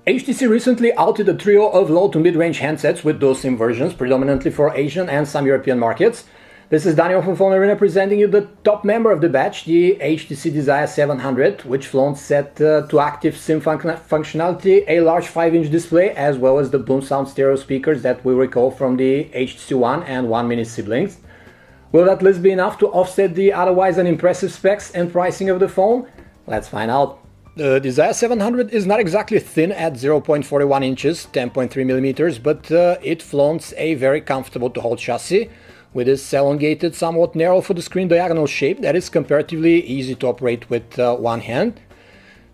HTC recently outed a trio of low to mid-range handsets with dual SIM versions, predominantly for Asian and some European markets. This is Daniel from Phone Arena presenting you the top member of the batch, the HTC Desire 700, which flaunts set to active SIM functionality, a large 5-inch display, as well as the boom sound stereo speakers that we recall from the HTC One and One Mini siblings. Will that list be enough to offset the otherwise unimpressive specs and pricing of the phone? Let's find out. The Desire 700 is not exactly thin at 0.41 inches, 10.3 millimeters, but it flaunts a very comfortable to hold chassis with its elongated, somewhat narrow for the screen diagonal shape that is comparatively easy to operate with one hand.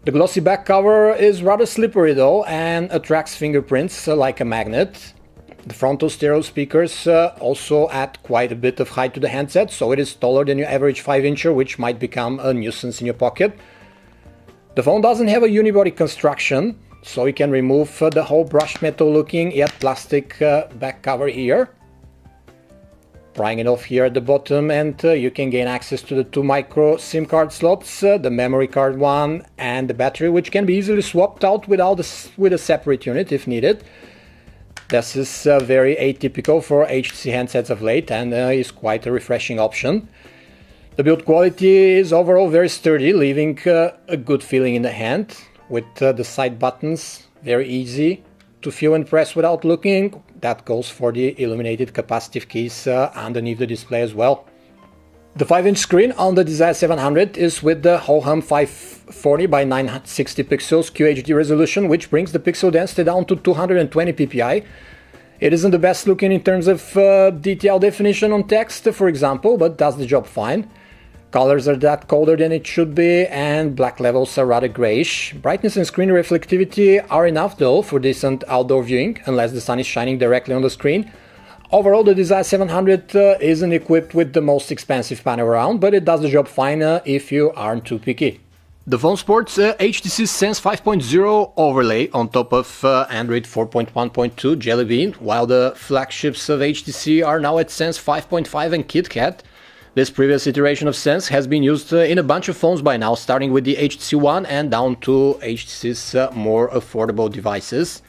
The glossy back cover is rather slippery though and attracts fingerprints like a magnet. The frontal stereo speakers also add quite a bit of height to the handset, so it is taller than your average 5-incher, which might become a nuisance in your pocket. The phone doesn't have a unibody construction, so you can remove the whole brushed metal looking yet plastic back cover here. Prying it off here at the bottom, and you can gain access to the 2 micro SIM card slots, the memory card one and the battery, which can be easily swapped out with a separate unit if needed. This is very atypical for HTC handsets of late and is quite a refreshing option. The build quality is overall very sturdy, leaving a good feeling in the hand, with the side buttons very easy to feel and press without looking. That goes for the illuminated capacitive keys underneath the display as well. The 5-inch screen on the Desire 700 is with the ho-hum 540 by 960 pixels QHD resolution, which brings the pixel density down to 220 ppi. It isn't the best looking in terms of detail definition on text, for example, but does the job fine. Colors are that colder than it should be, and black levels are rather grayish. Brightness and screen reflectivity are enough though for decent outdoor viewing, unless the sun is shining directly on the screen. Overall, the Desire 700 isn't equipped with the most expensive panel around, but it does the job fine if you aren't too picky. The phone sports HTC Sense 5.0 overlay on top of Android 4.1.2 Jelly Bean, while the flagships of HTC are now at Sense 5.5 and KitKat. This previous iteration of Sense has been used in a bunch of phones by now, starting with the HTC One and down to HTC's more affordable devices.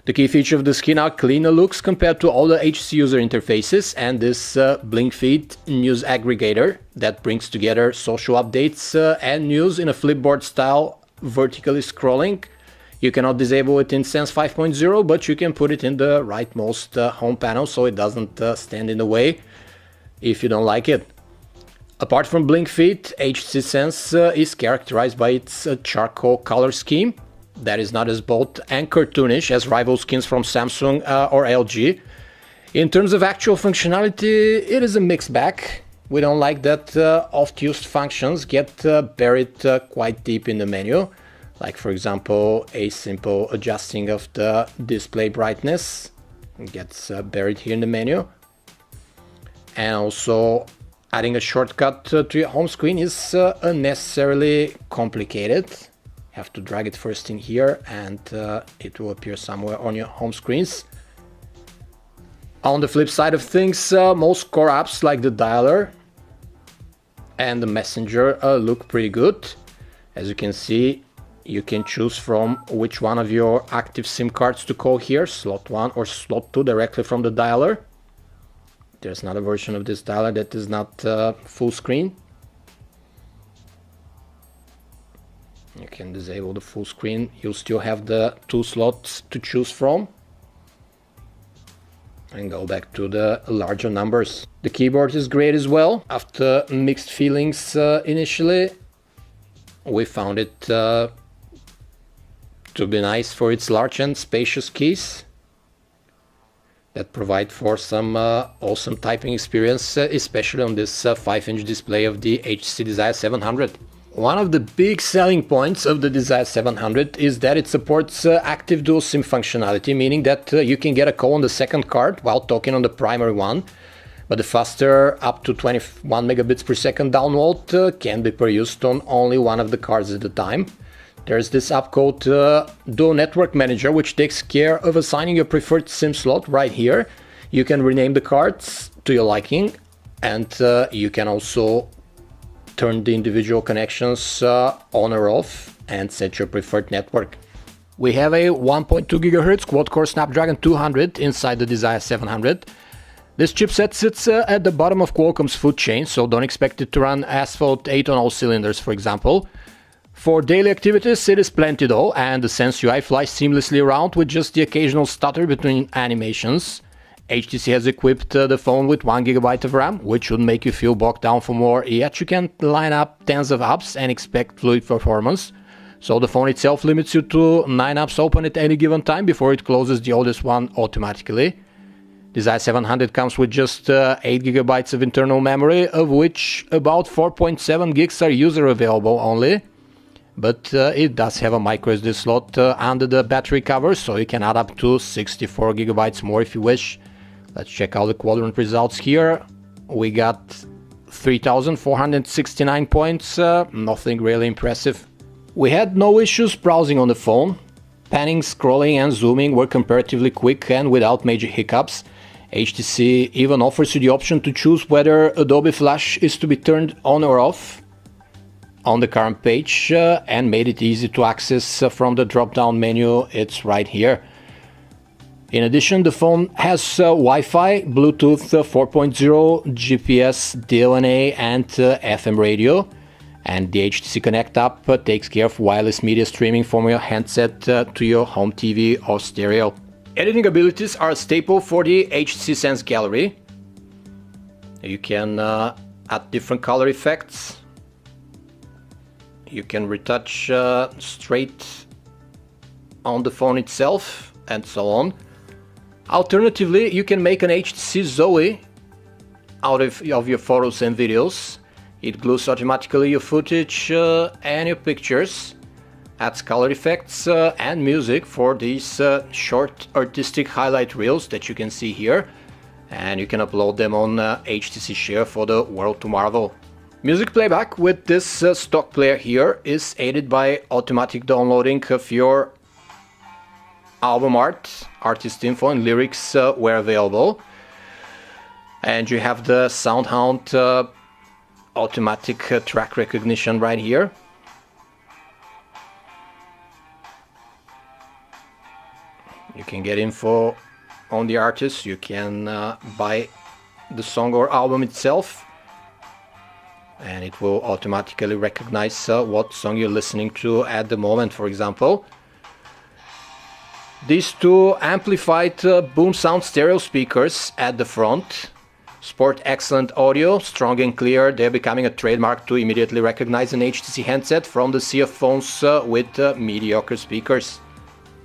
The key feature of the skin are cleaner looks compared to all the HTC user interfaces, and this Blink Feed news aggregator that brings together social updates and news in a flipboard style, vertically scrolling. You cannot disable it in Sense 5.0, but you can put it in the rightmost home panel so it doesn't stand in the way if you don't like it. Apart from Blink Feed, HTC Sense is characterized by its charcoal color scheme that is not as bold and cartoonish as rival skins from Samsung or LG. In terms of actual functionality, it is a mixed bag. We don't like that oft-used functions get buried quite deep in the menu, like for example a simple adjusting of the display brightness gets buried here in the menu, and also adding a shortcut to your home screen is unnecessarily complicated. You have to drag it first in here and it will appear somewhere on your home screens. On the flip side of things, most core apps like the dialer and the messenger look pretty good. As you can see, you can choose from which one of your active SIM cards to call here, slot 1 or slot 2 directly from the dialer. There's another version of this dialer that is not full screen. You can disable the full screen. You'll still have the 2 slots to choose from. And go back to the larger numbers. The keyboard is great as well. After mixed feelings initially, we found it to be nice for its large and spacious keys that provide for some awesome typing experience, especially on this 5-inch display of the HTC Desire 700. One of the big selling points of the Desire 700 is that it supports active dual SIM functionality, meaning that you can get a call on the second card while talking on the primary one, but the faster up to 21 megabits per second download can be produced on only one of the cards at a time. There's this app called Dual Network Manager, which takes care of assigning your preferred SIM slot right here. You can rename the cards to your liking, and you can also turn the individual connections on or off and set your preferred network. We have a 1.2 GHz quad-core Snapdragon 200 inside the Desire 700. This chipset sits at the bottom of Qualcomm's food chain, so don't expect it to run Asphalt 8 on all cylinders, for example. For daily activities, it is plenty though, and the Sense UI flies seamlessly around with just the occasional stutter between animations. HTC has equipped the phone with 1GB of RAM, which should make you feel bogged down for more, yet you can line up tens of apps and expect fluid performance. So the phone itself limits you to 9 apps open at any given time before it closes the oldest one automatically. Desire 700 comes with just 8GB of internal memory, of which about 4.7 gigs are user available only. But it does have a microSD slot under the battery cover, so you can add up to 64GB more if you wish. Let's check out the quadrant results here. We got 3,469 points, nothing really impressive. We had no issues browsing on the phone. Panning, scrolling and zooming were comparatively quick and without major hiccups. HTC even offers you the option to choose whether Adobe Flash is to be turned on or off on the current page, and made it easy to access from the drop-down menu. It's right here. In addition, the phone has Wi-Fi, Bluetooth 4.0, GPS, DLNA and FM radio. And the HTC Connect app takes care of wireless media streaming from your handset to your home TV or stereo. Editing abilities are a staple for the HTC Sense Gallery. You can add different color effects. You can retouch straight on the phone itself and so on. Alternatively, you can make an HTC Zoe out of your photos and videos. It glues automatically your footage and your pictures, adds color effects and music for these short artistic highlight reels that you can see here, and you can upload them on HTC Share for the world to marvel. Music playback with this stock player here is aided by automatic downloading of your album art, artist info and lyrics where available. And you have the SoundHound automatic track recognition right here. You can get info on the artist, you can buy the song or album itself, and it will automatically recognize what song you're listening to at the moment, for example. These two amplified boom sound stereo speakers at the front sport excellent audio, strong and clear. They're becoming a trademark to immediately recognize an HTC handset from the sea of phones with mediocre speakers.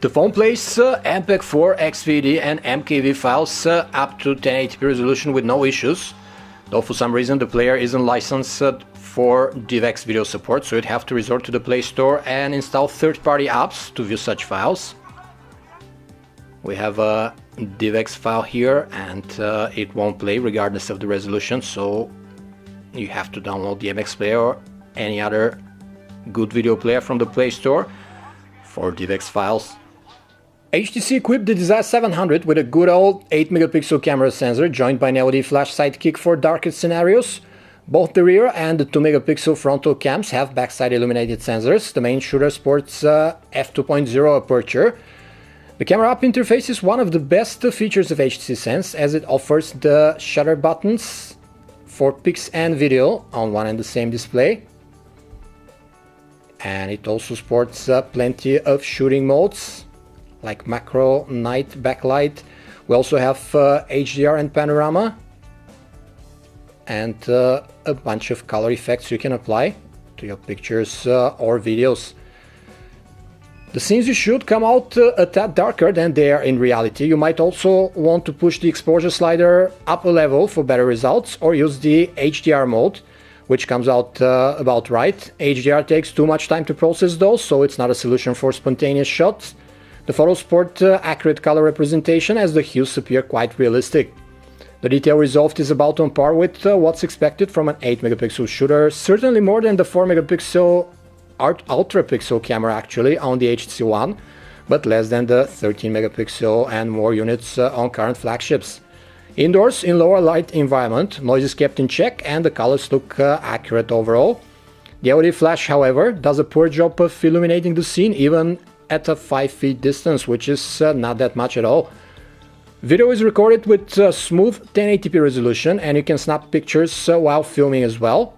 The phone plays MPEG-4, XVD and MKV files up to 1080p resolution with no issues, though for some reason the player isn't licensed for DivX video support, so you'd have to resort to the Play Store and install third-party apps to view such files. We have a DivX file here and it won't play regardless of the resolution, so you have to download the MX Player or any other good video player from the Play Store for DivX files. HTC equipped the Desire 700 with a good old 8-megapixel camera sensor joined by an LED flash sidekick for darker scenarios. Both the rear and the 2-megapixel frontal cams have backside illuminated sensors. The main shooter sports f2.0 aperture. The camera app interface is one of the best features of HTC Sense, as it offers the shutter buttons for pics and video on one and the same display. And it also sports plenty of shooting modes like macro, night, backlight. We also have HDR and panorama, and a bunch of color effects you can apply to your pictures or videos. The scenes you shoot come out a tad darker than they are in reality. You might also want to push the exposure slider up a level for better results, or use the HDR mode, which comes out about right. HDR takes too much time to process though, so it's not a solution for spontaneous shots. The photos sport accurate color representation, as the hues appear quite realistic. The detail resolved is about on par with what's expected from an 8-megapixel shooter, certainly more than the 4-megapixel ultra-pixel camera actually on the HTC One, but less than the 13-megapixel and more units on current flagships. Indoors, in lower light environment, noise is kept in check and the colors look accurate overall. The LED flash, however, does a poor job of illuminating the scene even at a 5 feet distance, which is not that much at all. Video is recorded with smooth 1080p resolution, and you can snap pictures while filming as well.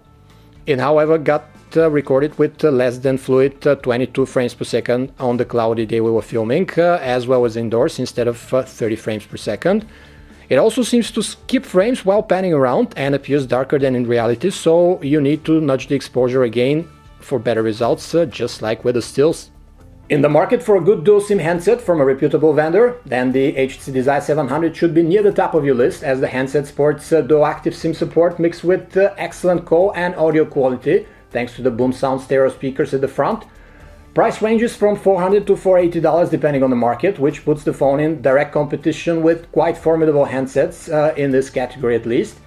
It, however, got recorded with less than fluid 22 frames per second on the cloudy day we were filming, as well as indoors instead of 30 frames per second. It also seems to skip frames while panning around and appears darker than in reality, so you need to nudge the exposure again for better results, just like with the stills. In the market for a good dual SIM handset from a reputable vendor, then the HTC Desire 700 should be near the top of your list, as the handset sports dual active SIM support mixed with excellent call and audio quality thanks to the boom sound stereo speakers at the front. Price ranges from $400 to $480 depending on the market, which puts the phone in direct competition with quite formidable handsets in this category at least.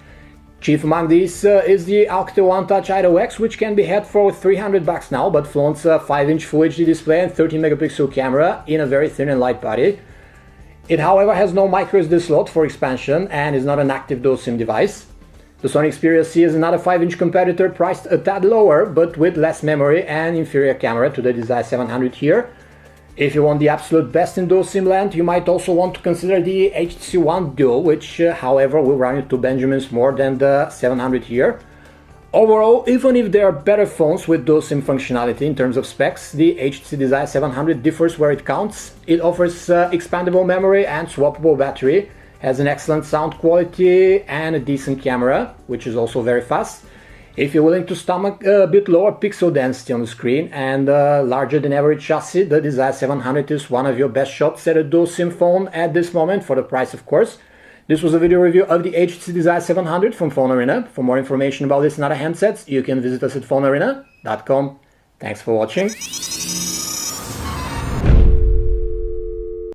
Chief among these is the Alcatel One Touch Idol X, which can be had for $300 now, but flaunts a 5-inch Full HD display and 13-megapixel camera in a very thin and light body. It, however, has no microSD slot for expansion and is not an active dual SIM device. The Sony Xperia C is another 5-inch competitor priced a tad lower, but with less memory and inferior camera to the Desire 700 here. If you want the absolute best in dual SIM land, you might also want to consider the HTC One Dual, which, however, will run you 2 Benjamins more than the 700 here. Overall, even if there are better phones with dual SIM functionality in terms of specs, the HTC Desire 700 differs where it counts. It offers expandable memory and swappable battery, has an excellent sound quality and a decent camera, which is also very fast. If you're willing to stomach a bit lower pixel density on the screen and larger than average chassis, the Desire 700 is one of your best shots at a dual SIM phone at this moment, for the price of course. This was a video review of the HTC Desire 700 from Phone Arena. For more information about this and other handsets, you can visit us at phonearena.com. Thanks for watching.